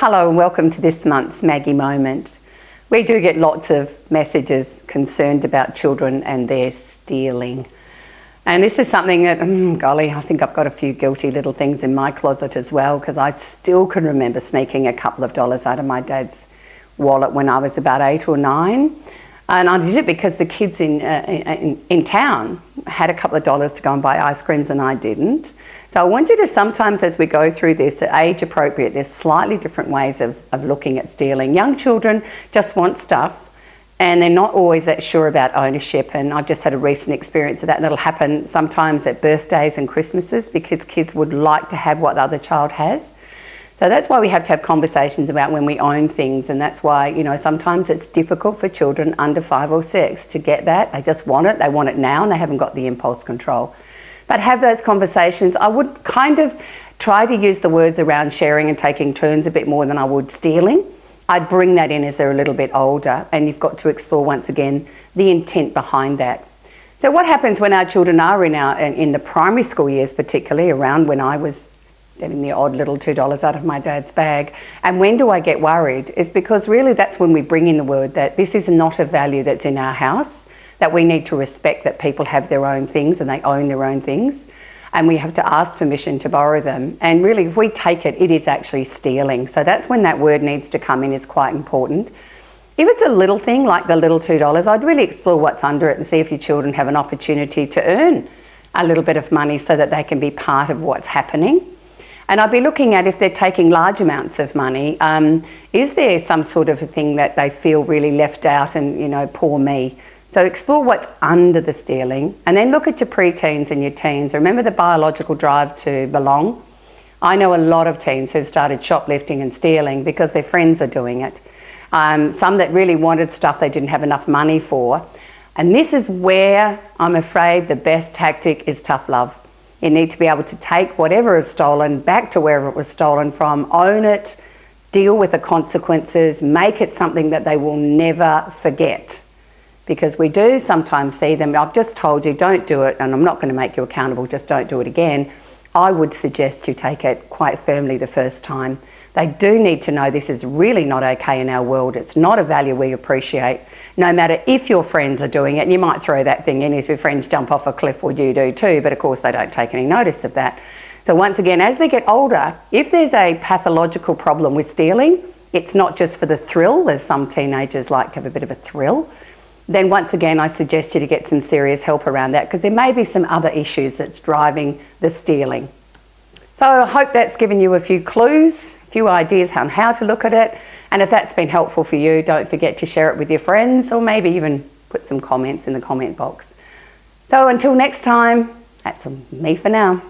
Hello and welcome to this month's Maggie Moment. We do get lots of messages concerned about children and their stealing. And this is something that, golly, I think I've got a few guilty little things in my closet as well, because I still can remember sneaking a couple of dollars out of my dad's wallet when I was about 8 or 9. And I did it because the kids in town had a couple of dollars to go and buy ice creams and I didn't. So I want you to sometimes, as we go through this, age appropriate, there's slightly different ways of looking at stealing. Young children just want stuff and they're not always that sure about ownership. And I've just had a recent experience of that. That'll happen sometimes at birthdays and Christmases because kids would like to have what the other child has. So that's why we have to have conversations about when we own things, and that's why, sometimes it's difficult for children under 5 or 6 to get that. They just want it, they want it now, and they haven't got the impulse control. But have those conversations. I would kind of try to use the words around sharing and taking turns a bit more than I would stealing. I'd bring that in as they're a little bit older, and you've got to explore once again the intent behind that. So what happens when our children are in the primary school years, particularly around when I was getting the odd little $2 out of my dad's bag. And when do I get worried? Is because really that's when we bring in the word that this is not a value that's in our house, that we need to respect that people have their own things and they own their own things. And we have to ask permission to borrow them. And really, if we take it, it is actually stealing. So that's when that word needs to come in, is quite important. If it's a little thing like the little $2, I'd really explore what's under it and see if your children have an opportunity to earn a little bit of money so that they can be part of what's happening. And I'd be looking at if they're taking large amounts of money, is there some sort of a thing that they feel really left out and, poor me. So explore what's under the stealing and then look at your preteens and your teens. Remember the biological drive to belong? I know a lot of teens who've started shoplifting and stealing because their friends are doing it. Some that really wanted stuff they didn't have enough money for. And this is where I'm afraid the best tactic is tough love. You need to be able to take whatever is stolen back to wherever it was stolen from, own it, deal with the consequences, make it something that they will never forget. Because we do sometimes see them, I've just told you, don't do it, and I'm not going to make you accountable, just don't do it again. I would suggest you take it quite firmly the first time. They do need to know this is really not okay in our world. It's not a value we appreciate. No matter if your friends are doing it, and you might throw that thing in if your friends jump off a cliff, or you do too, but of course they don't take any notice of that. So once again, as they get older, if there's a pathological problem with stealing, it's not just for the thrill, as some teenagers like to have a bit of a thrill, then once again I suggest you to get some serious help around that, because there may be some other issues that's driving the stealing. So I hope that's given you a few clues, a few ideas on how to look at it. And if that's been helpful for you, don't forget to share it with your friends, or maybe even put some comments in the comment box. So until next time, that's me for now.